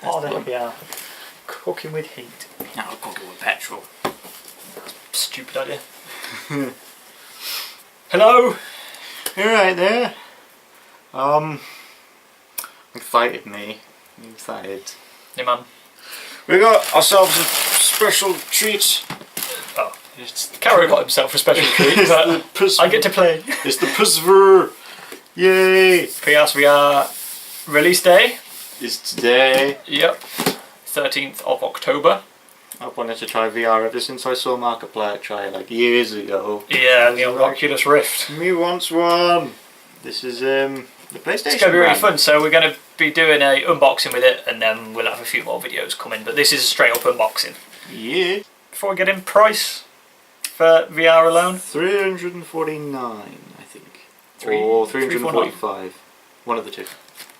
Oh, there we are. Cooking with heat. No, I'm cooking with petrol. Stupid idea. Hello. You're right there. Excited me. Excited. Hey, man. We got ourselves a special treat. Oh, Karrot got himself a special treat, but I get to play. It's the PSVR. Yay! PSVR release day. It's today. Yep. 13th of October. I've wanted to try VR ever since I saw Markiplier try it like years ago. Yeah, the old Oculus Rift. Me wants one. This is the PlayStation. It's going to be really fun. So we're going to be doing a unboxing with it, and then we'll have a few more videos coming. But this is a straight up unboxing. Yeah. Before we get in, price for VR alone? 349, I think. Or 345. One of the two.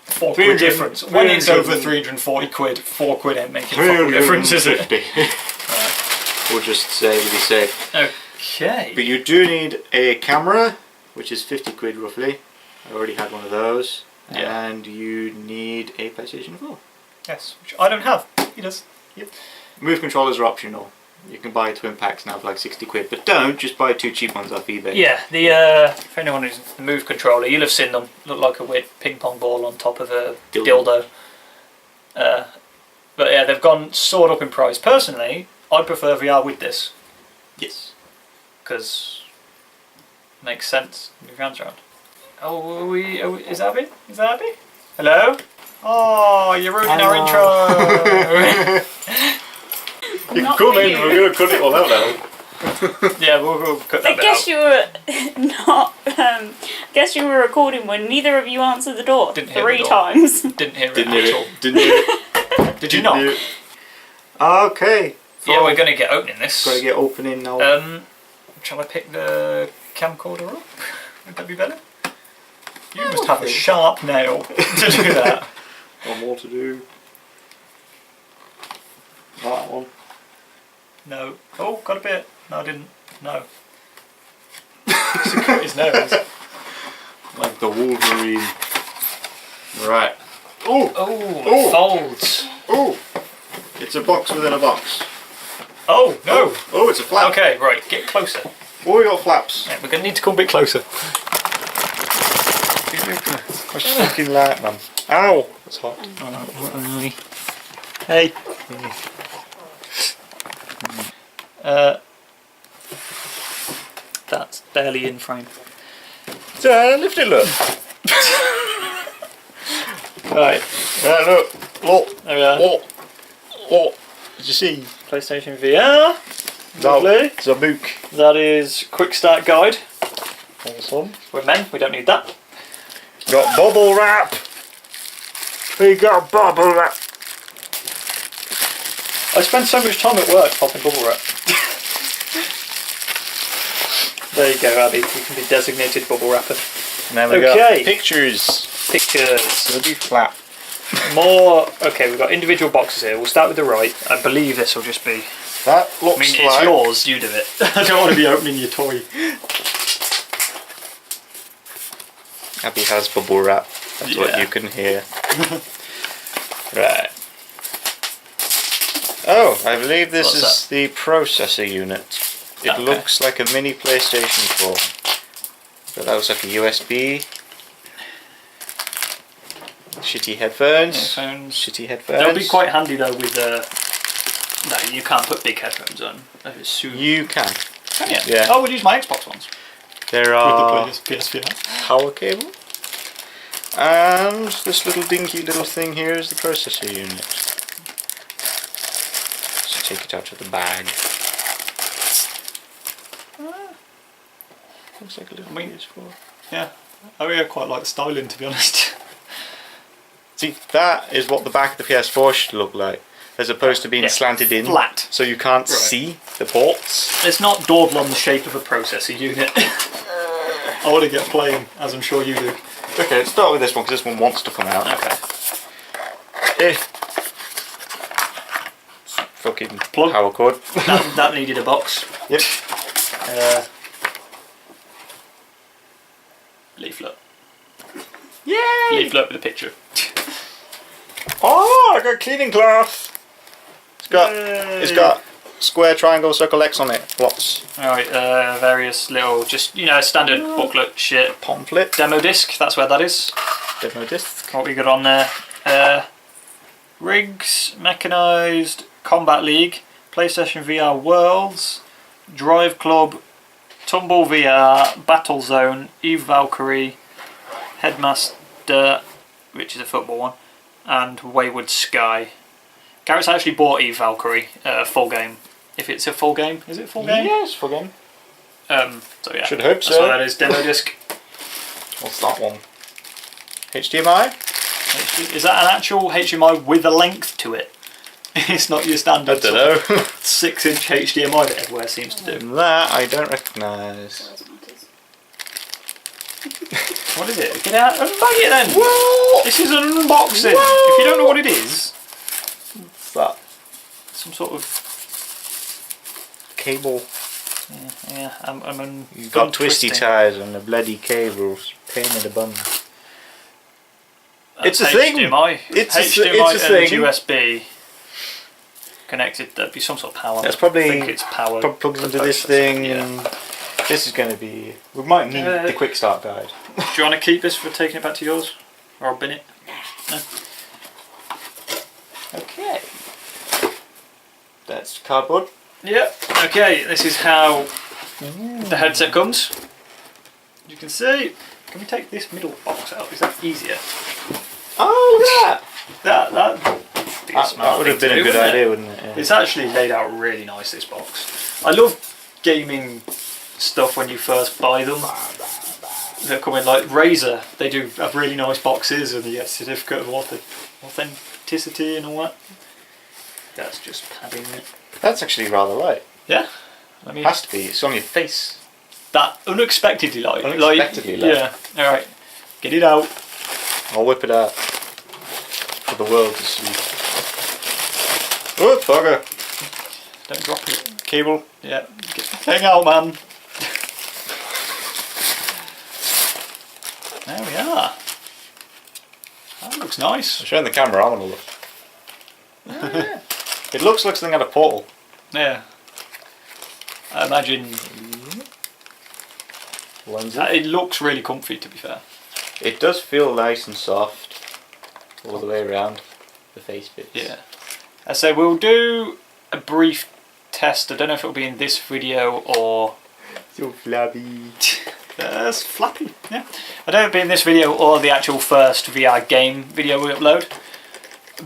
£4 difference. When it's over 340 quid, £4 ain't making a difference, is it? Right. We'll just say to be safe. Okay. But you do need a camera, which is 50 quid roughly. I already had one of those. Yeah. And you need a PlayStation 4. Yes, which I don't have. He does. Yep. Move controllers are optional. You can buy twin packs now for like 60 quid, but don't just buy two cheap ones off eBay. Yeah, the for anyone who's the Move controller, you'll have seen them. Look like a weird ping pong ball on top of a dildo. But yeah, they've gone soared up in price. Personally, I prefer VR with this. Yes. Because it makes sense. Move your hands around. Oh, is that Abby? Is that Abby? Hello? Oh, you're ruining our intro! You can come in, we're going to cut it all out now. Yeah, we'll cut that I guess you were not. I guess you were recording when neither of you answered the door Didn't hear three the door. times. Didn't hear it Didn't at hear all. it. Didn't hear it. Did you not? Okay. Yeah, we're going to get opening this. Got to get opening now. Shall I pick the camcorder up? Would that be better? You must have a sharp nail to do that. One more to do. That one. No. Oh, got a bit. No, I didn't. No. Cut his nose. Like the Wolverine. Right. Oh, Oh. folds. Oh! It's a box within a box. Oh, no. Oh, it's a flap. Okay, right, get closer. Oh, we got flaps. Yeah, we're going to need to come a bit closer. What's fucking light, man? Ow! That's hot. Hey. That's barely in frame. Lift it, look. Right. Look. Look. There we are. Look. Look. Did you see? PlayStation VR. Lovely. Zabook. That is quick start guide. Awesome. We're men, we don't need that. Got bubble wrap. We got bubble wrap. I spend so much time at work popping bubble wrap. There you go, Abby. You can be designated bubble wrapper. Now we Okay. got pictures. Pictures. It'll be flat. More. Okay, we've got individual boxes here. We'll start with the right. I believe this will just be. That looks I mean, like... it's yours. You do it. I don't want to be opening your toy. Abby has bubble wrap. That's what Yeah. you can hear. Right. Oh, I believe this What's is the processor unit. It Okay. looks like a mini PlayStation 4. But that looks like a USB. Shitty headphones. Shitty headphones. They'll be quite handy though with no, you can't put big headphones on. That is soon. You can. Can you? Yeah. Oh, we'll use my Xbox ones. There are With the PSVR. power cable. And this little dinky little thing here is the processor unit. So take it out of the bag. Looks like a little PS4. Yeah. I mean, I quite like the styling, to be honest. See, that is what the back of the PS4 should look like, as opposed to being Yeah, slanted in. flat. So you can't Right. see the ports. It's not dawdle on the shape of a processor unit. I want to get playing, as I'm sure you do. Okay, let's start with this one, because this one wants to come out. Okay. Fucking Plug. power cord. That needed a box. Yep. Leaflet. Yay! Leaflet with a picture. Oh, I got cleaning cloth. It's got square, triangle, circle, X on it. Lots. Alright, various little, just, you know, standard booklet shit. Pamphlet. Demo disc, that's where that is. Demo disc. What we got on there? Rigs, Mechanised, Combat League, PlayStation VR Worlds, Drive Club, Tumble VR, Battle Zone, Eve Valkyrie, Headmaster, which is a football one, and Wayward Sky. Garrett's actually bought Eve Valkyrie, full game. If it's a full game, is it full game? Yes, full game. So yeah, Should hope that's so. what that is. Demo disc. What's that one? HDMI? Is that an actual HDMI with a length to it? It's not your standard. I don't know. 6-inch HDMI that everywhere seems to do. That I don't recognise. What is it? Get out and buy it then! Whoa! This is an unboxing! Whoa! If you don't know what it is, What's that? some sort of... Cable. Yeah, I'm You've got twisty ties on the bloody cables. Pain in the bum. It's a thing! HDMI. It's HDMI a thing. and USB connected. That'd be some sort of power. That's probably... I think it's power. Plugs into this thing. Yeah. This is going to be... We might need the quick start guide. Do you want to keep this for taking it back to yours? Or I'll bin it? No? Okay. That's cardboard. Yep. Okay, this is how the headset comes. You can see. Can we take this middle box out? Is that easier? Oh, look at that! That would have been a good idea, wouldn't it? Yeah. It's actually laid out really nice, this box. I love gaming stuff when you first buy them. They come in like Razer. They do have really nice boxes and you get a certificate of authenticity and all that. That's just padding it. That's actually rather light. Yeah? I mean, Has to be. It's on your face. that unexpectedly light. Unexpectedly light. Yeah. Alright. Get it out. I'll whip it out for the world to see. Oh, bugger. Don't drop it. Cable. Yeah. Hang out, man. There we are. That looks nice. I'm showing the camera, I'm gonna look. Yeah. It looks like something out of Portal. Yeah. I imagine Lenses. it looks really comfy, to be fair. It does feel nice and soft all the way around the face bits. Yeah. I say we'll do a brief test. I don't know if it'll be in this video or So flabby. That's flappy. Yeah. I don't know if it'll be in this video or the actual first VR game video we upload.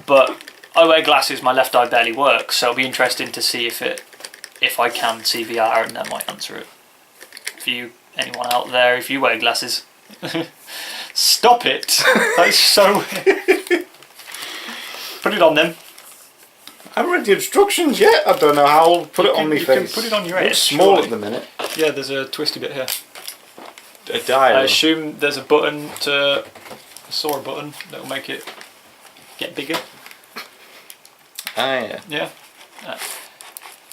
But I wear glasses, my left eye barely works, so it'll be interesting to see if I can see VR, and that might answer it. For you, anyone out there, if you wear glasses, stop it! That's so weird. Put it on then. I haven't read the instructions yet. I don't know how I'll put it on my You face. can put it on your It's edge. small surely. at the minute. Yeah, there's a twisty bit here. A dial. I assume there's a button I saw a button that will make it get bigger. Ah, yeah. Yeah.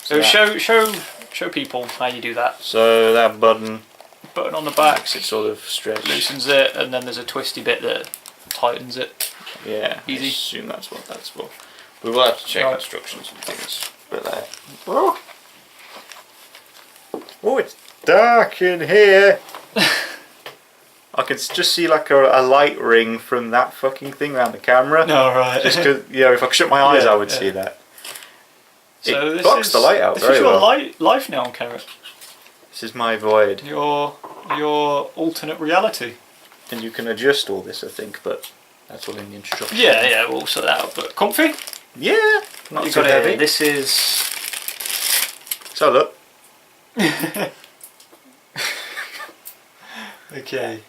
So So show people how you do that. So that button Button on the back, makes it sort of stretch. loosens it, and then there's a twisty bit that tightens it. Yeah, Easy. I assume that's what that's for. We will have to check Right. instructions and things. But oh, it's dark in here. I can just see like a light ring from that fucking thing around the camera. No, right. Just because, if I could shut my eyes, Yeah, I would yeah. see that. So It this blocks is the light out this very is your well. life now, Karrot. This is my void. Your alternate reality. And you can adjust all this, I think, but that's all in the instructions. Yeah, we'll sort that out. But comfy. Yeah, not You too got heavy. it. This is. So look. Okay.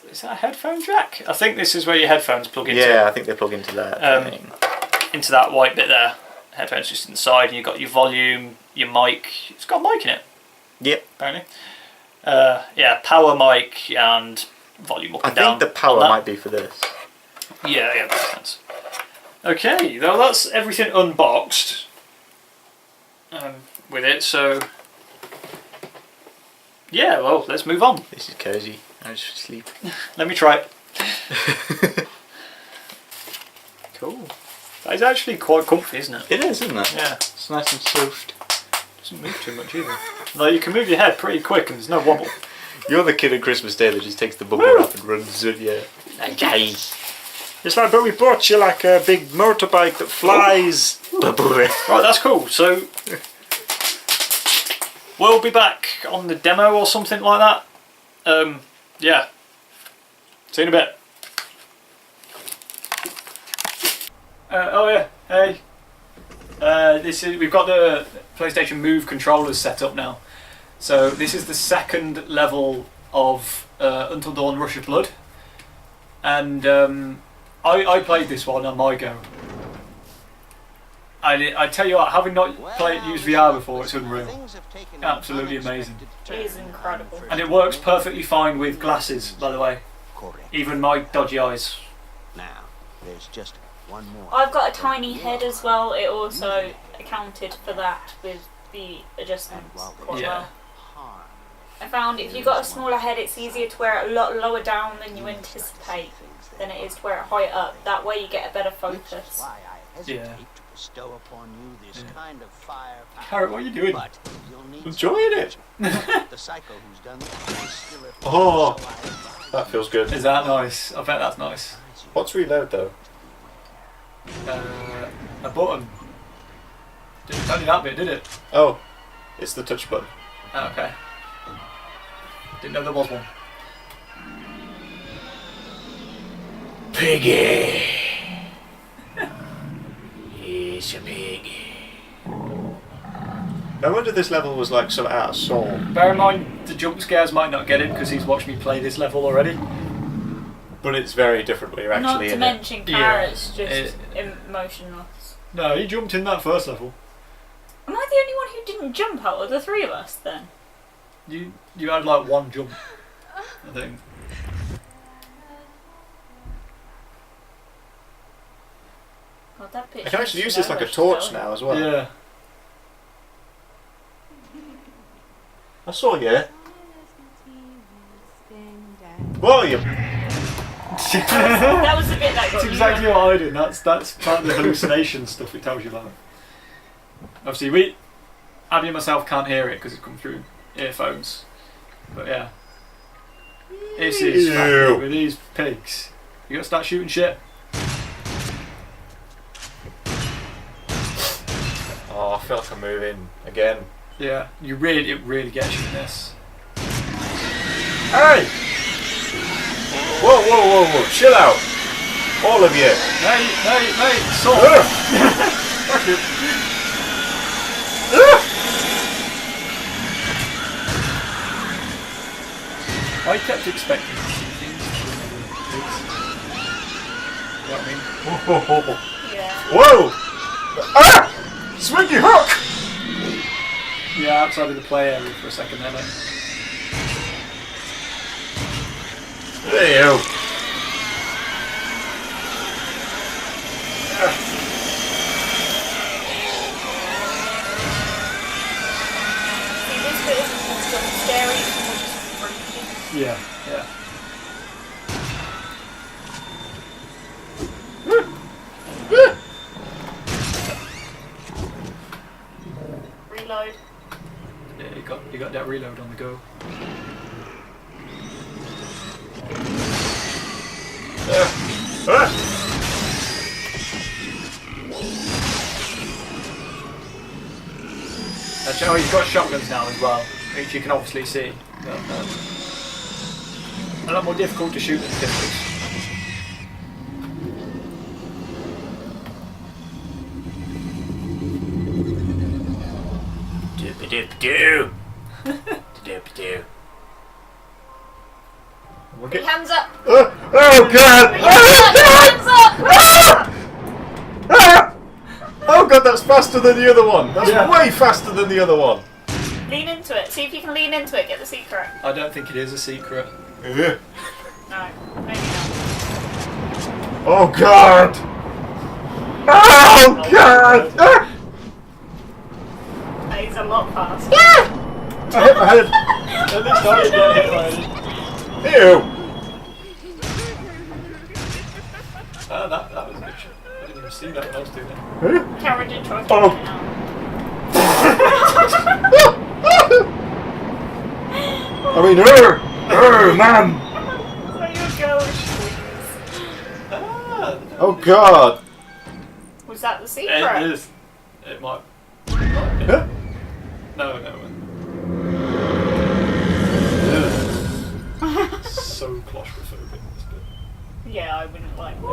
Is that a headphone jack? I think this is where your headphones plug into. Yeah, I think they plug into that thing. Into that white bit there. Headphones just inside, and you've got your volume, your mic. It's got a mic in it, Yep. apparently. Yeah, power mic and volume up I and down. think the power on that. might be for this. Yeah, makes sense. Okay, well that's everything unboxed with it, so yeah, well, let's move on. This is cozy. I just sleep. Let me try it. Cool. That is actually quite comfy, isn't it? It is, isn't it? Yeah. It's nice and soft. Doesn't move too much either. Like, you can move your head pretty quick and there's no wobble. You're the kid on Christmas Day that just takes the bubble wrap and runs with you. Okay. It's like, but we bought you like a big motorbike that flies. Right, that's cool. So, we'll be back on the demo or something like that. Yeah. See you in a bit. Oh yeah, hey. We've got the PlayStation Move controllers set up now. So this is the second level of Until Dawn Rush of Blood. And I played this one on my go. I tell you what, having not used VR before, it's unreal. Absolutely amazing. It is incredible. And it works perfectly fine with glasses, by the way. Even my dodgy eyes. Now, there's just one more. I've got a tiny head as well. It also accounted for that with the adjustments quite well. I found if you've got a smaller head, it's easier to wear it a lot lower down than you anticipate than it is to wear it higher up. That way you get a better focus. Yeah. Bestow upon you this kind of firepower. Karrot, what are you doing? But you'll need Enjoying it. the psycho who's done this is still a Oh, that feels good. Is that nice? I bet that's nice. What's reload though? A button. Didn't tell you that bit, did it? Oh, it's the touch button. Oh, okay. Didn't know there was one. Piggy. He's a piggy. No wonder this level was like some out of Saw. Bear in mind, the jump scares might not get him because he's watched me play this level already. But it's very different when you're Not actually to in mention Yeah. Karrot's just It- emotionless. No, he jumped in that first level. Am I the only one who didn't jump out of the three of us then? You had like one jump, I think. God, that it. I can actually use this like a torch now as well. Yeah. I saw you. Whoa, you. That was the bit that got That's me. exactly what I did. That's part of the hallucination stuff it tells you about. Obviously, Abby and myself can't hear it because it's come through earphones. But yeah. This is Ew. fucking with these pigs. You gotta start shooting shit. Oh, I feel like I'm moving again. Yeah, it really gets you in this. Hey! Whoa, whoa, whoa, whoa! Chill out, all of you. Mate, stop. Fuck you. I kept expecting to see things. You know what I mean? Whoa! Yeah. Whoa! Ah! Swingy hook! Yeah, outside of the play area for a second there, mate. There you go. See, this bit isn't just scary, it's more just freaky. Yeah, yeah. Reload. Yeah, you got that reload on the go. Oh, you've got shotguns now as well, which you can obviously see. But, a lot more difficult to shoot than pistols. Doop-a-doop-doo. Doop-a-doo. We'll Put get... your hands up! Oh god! Hands up! Ah! Oh god, that's faster than the other one. That's Yeah. way faster than the other one. Lean into it. See if you can lean into it. Get the secret. I don't think it is a secret. No, maybe not. Oh god! Oh god! Ah! That is a lot faster. I hit my head. At least I didn't get hit by it. Ew! That was a bit shit. I didn't Try Oh. it out. I mean, ma'am. So you go, please. Ah, Oh God. Was that the secret? it is. It might. Huh? No. So claustrophobic. This bit. Yeah, I wouldn't like this.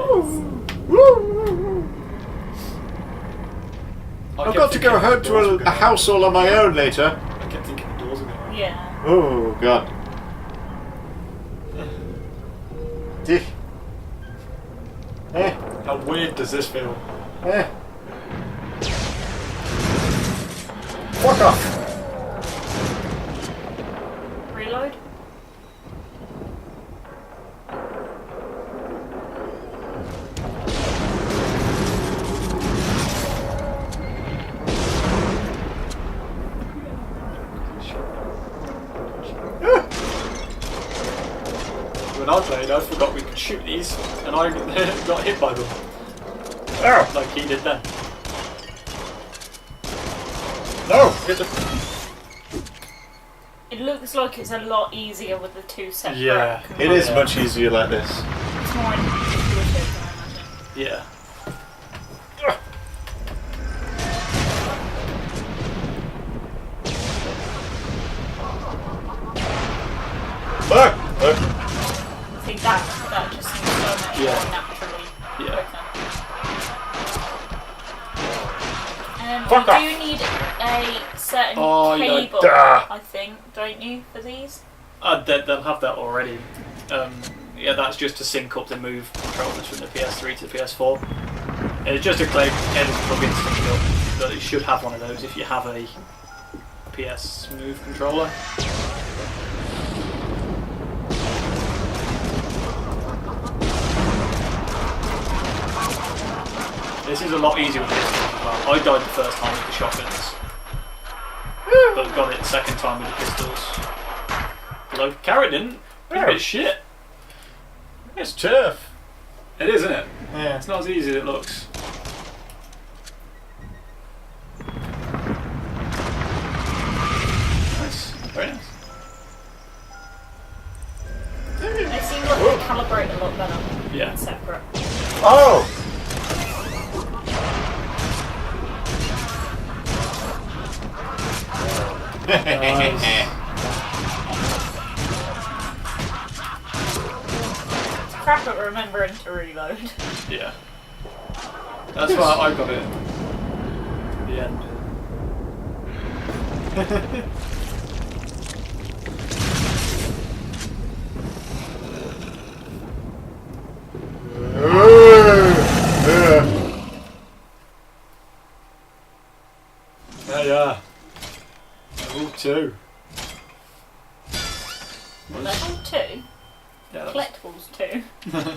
I've got to go home to a house all on my own later. I kept thinking the doors were going. Yeah. Oh God. Dick. How weird does this feel? Fuck off. Reload? When I played, I forgot we could shoot these, and I got hit by them. Oh Like he did then. no. Hit the... It looks like it's a lot easier with the two separate. Yeah. It is Yeah. much easier like this. It's more intuitive, I imagine. Yeah. Look. I think that just seems so much Yeah. more naturally Yeah. quicker. And Fuck you off. do need a certain Oh, you know, cable, duh. I think, don't you, for these? They'll have that already. Yeah, that's just to sync up the move controllers from the PS3 to the PS4. It's just a cable plug-in sync up, but you should have one of those if you have a PS Move controller. This is a lot easier with pistols as well. I died the first time with the shotguns, but got it the second time with the pistols. Although Karrot didn't. He's a bit shit. It's tough. It is, isn't it? Yeah. It's not as easy as it looks. Nice. Very nice. They seem like they calibrate a lot better. Yeah. Separate. Oh. Nice. Crap at remembering to reload. Yeah. That's why I got it. At the end. Yeah. Level 2. Level 2? Yeah, that's... Collectibles 2? There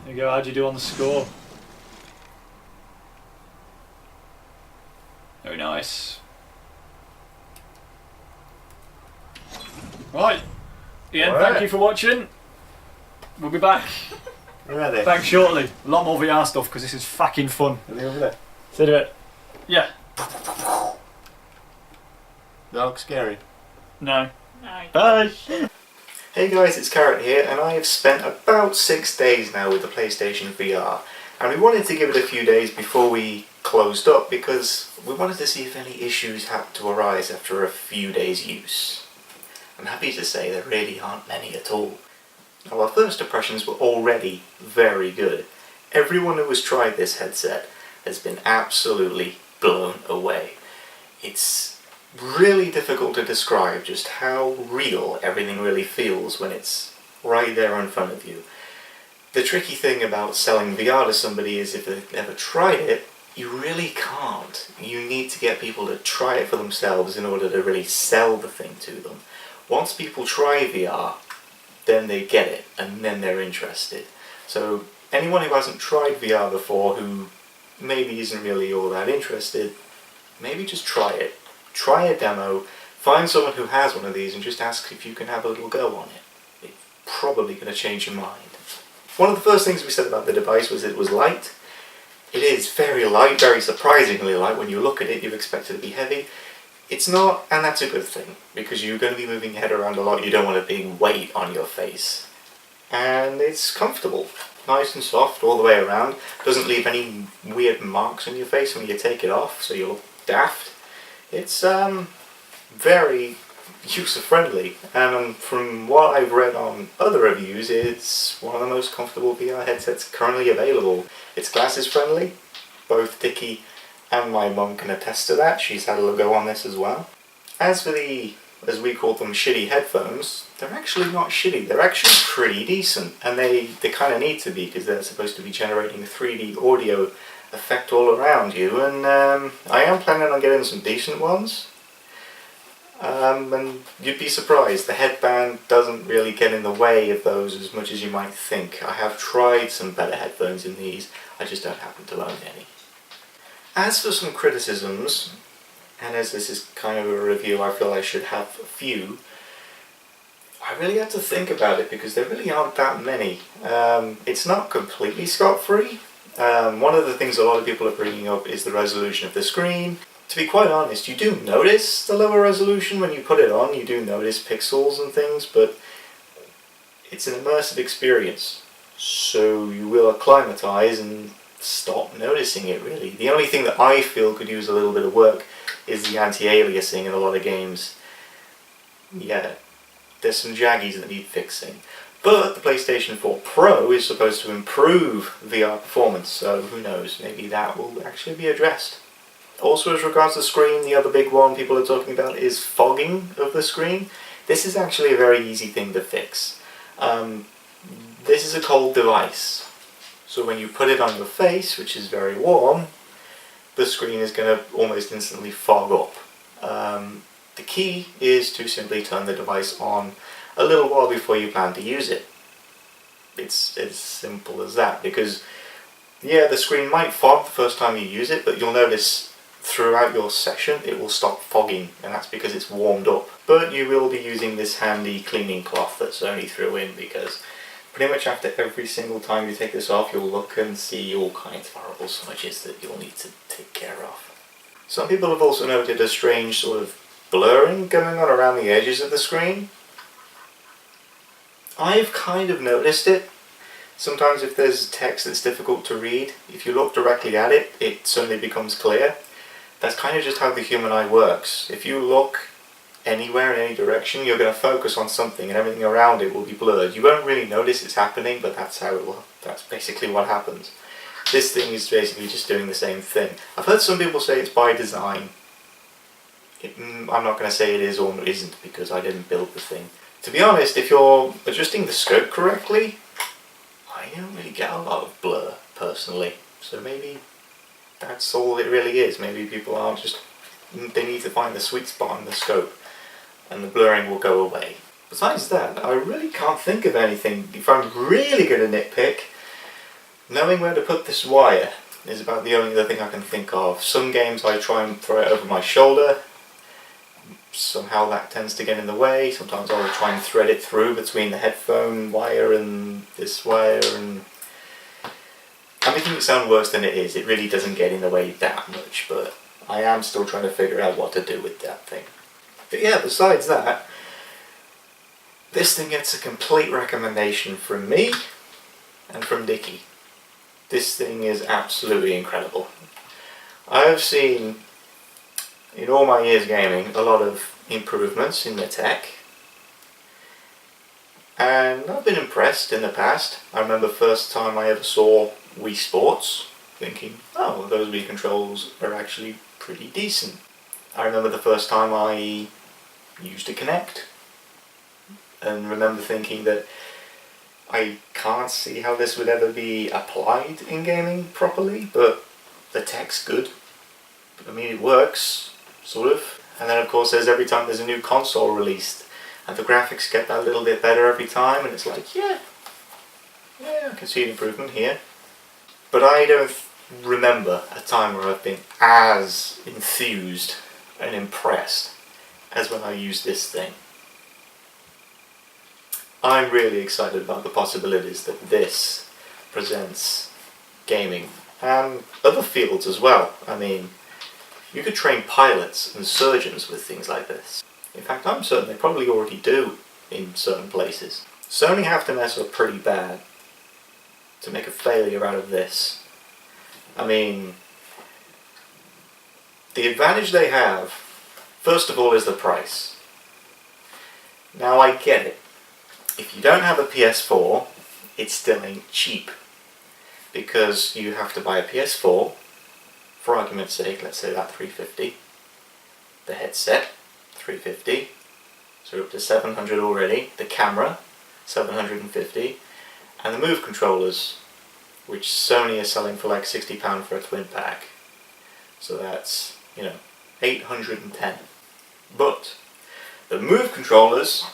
you go, how'd you do on the score? Very nice. Right. Ian, Alright. thank you for watching. We'll be back Where are they? back shortly. A lot more VR stuff because this is fucking fun. Are they over there? So do it. Yeah. That looks scary. No. No. Bye. Hey guys, it's Karrot here, and I have spent about 6 days now with the PlayStation VR, and we wanted to give it a few days before we closed up because we wanted to see if any issues had to arise after a few days use. I'm happy to say there really aren't many at all. Now, our first impressions were already very good. Everyone who has tried this headset has been absolutely blown away. It's really difficult to describe just how real everything really feels when it's right there in front of you. The tricky thing about selling VR to somebody is if they've never tried it, you really can't. You need to get people to try it for themselves in order to really sell the thing to them. Once people try VR, then they get it, and then they're interested. So anyone who hasn't tried VR before, who maybe isn't really all that interested, maybe just try it. Try a demo, find someone who has one of these and just ask if you can have a little go on it. It's probably going to change your mind. One of the first things we said about the device was it was light. It is very light, very surprisingly light. When you look at it, you expect it to be heavy. It's not, and that's a good thing, because you're going to be moving your head around a lot. You don't want a big weight on your face. And it's comfortable. Nice and soft all the way around. Doesn't leave any weird marks on your face when you take it off, so you look daft. It's very user-friendly, and from what I've read on other reviews, it's one of the most comfortable VR headsets currently available. It's glasses friendly. Both Dickie and my mum can attest to that. She's had a go on this as well. As for the, as we call them, shitty headphones, they're actually not shitty. They're actually pretty decent, and they kind of need to be, because they're supposed to be generating a 3D audio effect all around you, and I am planning on getting some decent ones. And you'd be surprised, the headband doesn't really get in the way of those as much as you might think. I have tried some better headphones in these, I just don't happen to own any. As for some criticisms, and as this is kind of a review, I feel I should have a few. I really had to think about it because there really aren't that many. It's not completely scot-free. One of the things a lot of people are bringing up is the resolution of the screen. To be quite honest, you do notice the lower resolution when you put it on. You do notice pixels and things, but it's an immersive experience. So you will acclimatise and stop noticing it, really. The only thing that I feel could use a little bit of work is the anti-aliasing in a lot of games. Yeah, there's some jaggies that need fixing. But the PlayStation 4 Pro is supposed to improve VR performance, so who knows, maybe that will actually be addressed. Also, as regards to the screen, the other big one people are talking about is fogging of the screen. This is actually a very easy thing to fix. This is a cold device, so when you put it on your face, which is very warm, the screen is going to almost instantly fog up. The key is to simply turn the device on a little while before you plan to use it. It's as simple as that, because yeah, the screen might fog the first time you use it, but you'll notice throughout your session it will stop fogging, and that's because it's warmed up. But you will be using this handy cleaning cloth that Sony threw in, because pretty much after every single time you take this off, you'll look and see all kinds of horrible smudges that you'll need to take care of. Some people have also noted a strange sort of blurring going on around the edges of the screen. I've kind of noticed it. Sometimes if there's text that's difficult to read, if you look directly at it, it suddenly becomes clear. That's kind of just how the human eye works. If you look anywhere in any direction, you're going to focus on something and everything around it will be blurred. You won't really notice it's happening, but that's basically what happens. This thing is basically just doing the same thing. I've heard some people say it's by design. I'm not going to say it is or isn't, because I didn't build the thing. To be honest, if you're adjusting the scope correctly, I don't really get a lot of blur, personally. So maybe that's all it really is. Maybe people are just, they need to find the sweet spot in the scope, and the blurring will go away. Besides that, I really can't think of anything. If I'm really going to nitpick, knowing where to put this wire is about the only other thing I can think of. Some games I try and throw it over my shoulder. Somehow that tends to get in the way. Sometimes I'll try and thread it through between the headphone wire and this wire, and I'm making it sound worse than it is. It really doesn't get in the way that much, but I am still trying to figure out what to do with that thing. But yeah, besides that, this thing gets a complete recommendation from me and from Dickie. This thing is absolutely incredible. I've seen, in all my years gaming, a lot of improvements in the tech, and I've been impressed in the past. I remember the first time I ever saw Wii Sports, thinking, oh, those Wii controls are actually pretty decent. I remember the first time I used a Kinect, and remember thinking that I can't see how this would ever be applied in gaming properly, but the tech's good. I mean, it works, sort of. And then of course there's every time there's a new console released, and the graphics get that little bit better every time, and it's like, yeah, I can see an improvement here. But I don't remember a time where I've been as enthused and impressed as when I used this thing. I'm really excited about the possibilities that this presents gaming and other fields as well. I mean, you could train pilots and surgeons with things like this. In fact, I'm certain they probably already do in certain places. Sony have to mess up pretty bad to make a failure out of this. I mean, the advantage they have, first of all, is the price. Now I get it. If you don't have a PS4, it still ain't cheap. Because you have to buy a PS4, for argument's sake, let's say that $350. The headset, $350. So we're up to $700 already. The camera, $750. And the Move controllers, which Sony is selling for like £60 for a twin pack. So that's, you know, $810. But the Move controllers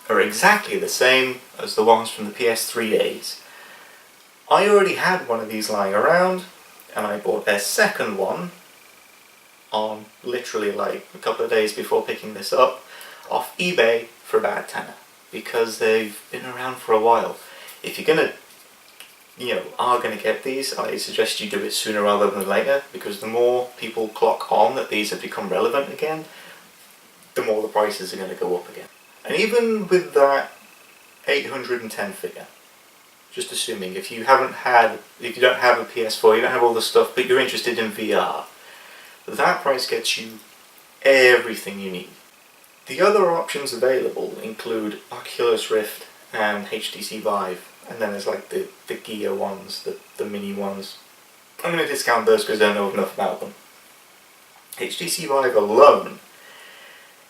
are exactly the same as the ones from the PS3 days. I already had one of these lying around, and I bought their second one on literally like a couple of days before picking this up off eBay for about a tenner, because they've been around for a while. If you're gonna, are gonna get these, I suggest you do it sooner rather than later, because the more people clock on that these have become relevant again, the more the prices are going to go up again. And even with that 810 figure, just assuming if you don't have a PS4, you don't have all the stuff, but you're interested in VR, that price gets you everything you need. The other options available include Oculus Rift and HTC Vive, and then there's like the Gear ones, the mini ones. I'm going to discount those because I don't know enough about them. HTC Vive alone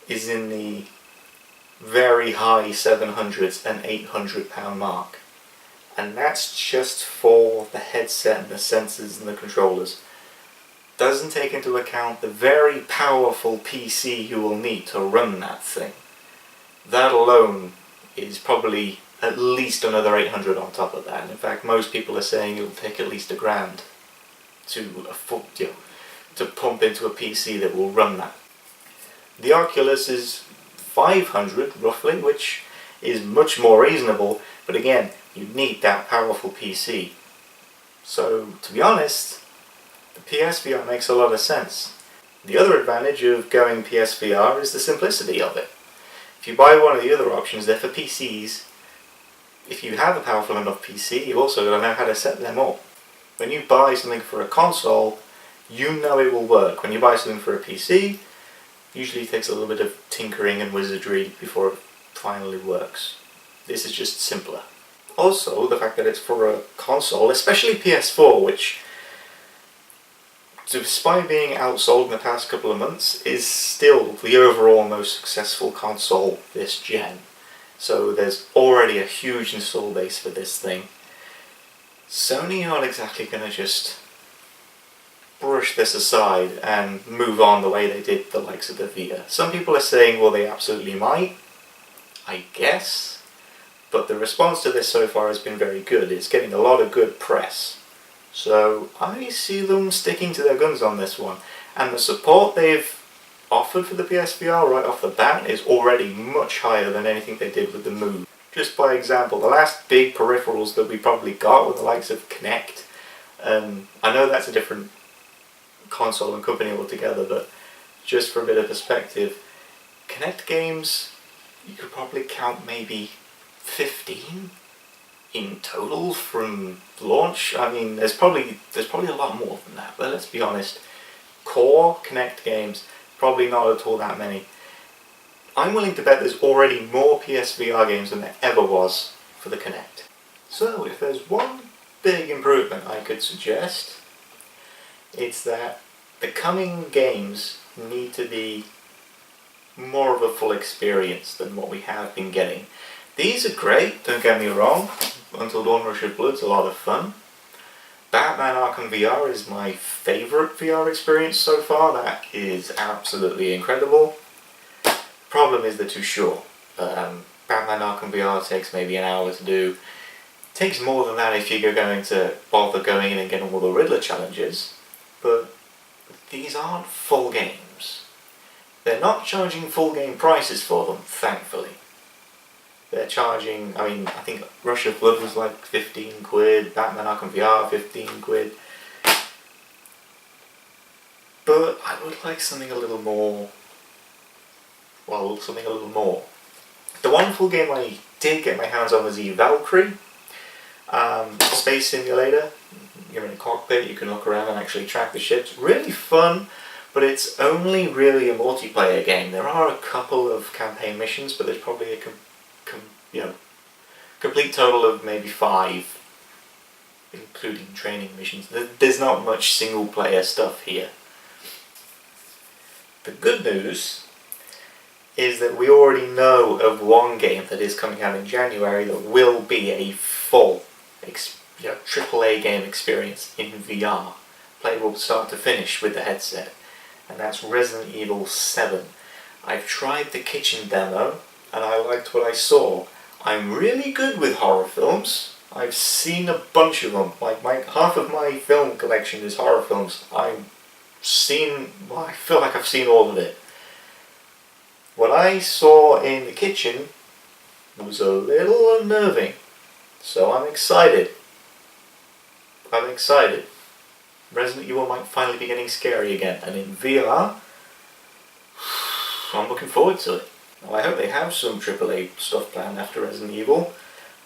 is in the very high £700s and £800 mark. And that's just for the headset and the sensors and the controllers. Doesn't take into account the very powerful PC you will need to run that thing. That alone is probably at least another 800 on top of that. And in fact, most people are saying it'll take at least $1,000 to pump into a PC that will run that. The Oculus is 500 roughly, which is much more reasonable, but again, you need that powerful PC. So, to be honest, the PSVR makes a lot of sense. The other advantage of going PSVR is the simplicity of it. If you buy one of the other options, they're for PCs. If you have a powerful enough PC, you also got to know how to set them up. When you buy something for a console, you know it will work. When you buy something for a PC, usually it takes a little bit of tinkering and wizardry before it finally works. This is just simpler. Also, the fact that it's for a console, especially PS4, which, despite being outsold in the past couple of months, is still the overall most successful console this gen. So there's already a huge install base for this thing. Sony aren't exactly going to just brush this aside and move on the way they did the likes of the Vita. Some people are saying, well, they absolutely might. I guess. But the response to this so far has been very good. It's getting a lot of good press. So I see them sticking to their guns on this one. And the support they've offered for the PSVR right off the bat is already much higher than anything they did with the Move. Just by example, the last big peripherals that we probably got were the likes of Kinect. I know that's a different console and company altogether, but just for a bit of perspective, Kinect games, you could probably count maybe 15 in total from launch. I mean, there's probably a lot more than that, but let's be honest, core Kinect games, probably not at all that many. I'm willing to bet there's already more PSVR games than there ever was for the Kinect. So if there's one big improvement I could suggest, it's that the coming games need to be more of a full experience than what we have been getting. These are great, don't get me wrong. Until Dawn Rush of Blood's a lot of fun. Batman Arkham VR is my favourite VR experience so far. That is absolutely incredible. Problem is they're too short. Batman Arkham VR takes maybe an hour to do. Takes more than that if you're going to bother going in and getting all the Riddler challenges. But these aren't full games. They're not charging full game prices for them, thankfully. They're charging, I think Rush of Blood was like 15 quid, Batman Arkham VR 15 quid. would like something a little more. Well, something a little more. The wonderful game I did get my hands on was the Valkyrie space simulator. You're in a cockpit, you can look around and actually track the ships. Really fun, but it's only really a multiplayer game. There are a couple of campaign missions, but there's probably a complete total of maybe 5, including training missions. There's not much single player stuff here. The good news is that we already know of one game that is coming out in January that will be a full AAA game experience in VR, playable start to finish with the headset, and that's Resident Evil 7. I've tried the kitchen demo and I liked what I saw. I'm really good with horror films. I've seen a bunch of them. Like half of my film collection is horror films. I feel like I've seen all of it. What I saw in the kitchen was a little unnerving, so I'm excited. Resident Evil might finally be getting scary again, and in VR, I'm looking forward to it. Well, I hope they have some AAA stuff planned after Resident Evil.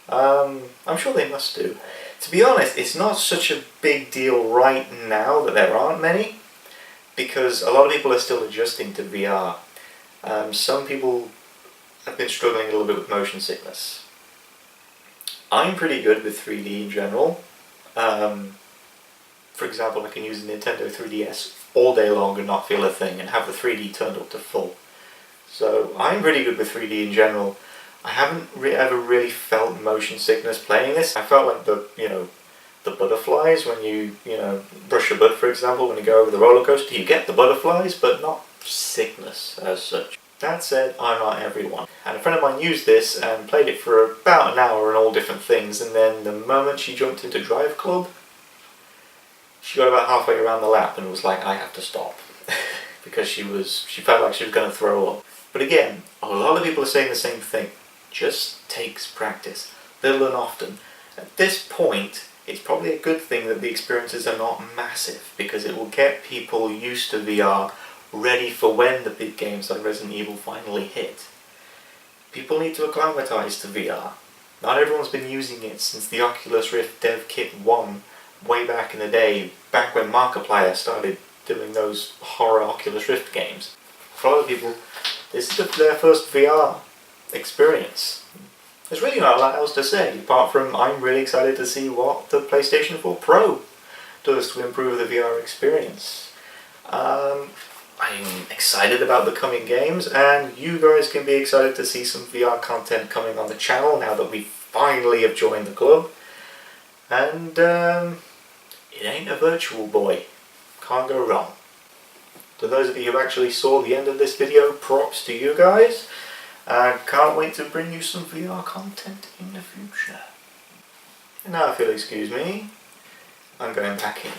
I'm sure they must do. To be honest, it's not such a big deal right now that there aren't many, because a lot of people are still adjusting to VR. Some people have been struggling a little bit with motion sickness. I'm pretty good with 3D in general. For example, I can use a Nintendo 3DS all day long and not feel a thing, and have the 3D turned up to full. So I'm pretty good with 3D in general. I haven't ever really felt motion sickness playing this. I felt like the butterflies when you brush your butt, for example, when you go over the roller coaster. You get the butterflies, but not sickness as such. That said, I'm not everyone. And a friend of mine used this and played it for about an hour on all different things, and then the moment she jumped into Drive Club, she got about halfway around the lap and was like, I have to stop. Because she felt like she was going to throw up. But again, a lot of people are saying the same thing. Just takes practice, little and often. At this point, it's probably a good thing that the experiences are not massive, because it will get people used to VR, ready for when the big games like Resident Evil finally hit. People need to acclimatise to VR. Not everyone's been using it since the Oculus Rift Dev Kit 1 way back in the day, back when Markiplier started doing those horror Oculus Rift games. For a lot of people, this is their first VR experience. There's really not a lot else to say, apart from I'm really excited to see what the PlayStation 4 Pro does to improve the VR experience. I'm excited about the coming games, and you guys can be excited to see some VR content coming on the channel now that we finally have joined the club. And it ain't a virtual boy. Can't go wrong. To those of you who actually saw the end of this video, props to you guys. And can't wait to bring you some VR content in the future. And now if you'll excuse me, I'm going back in.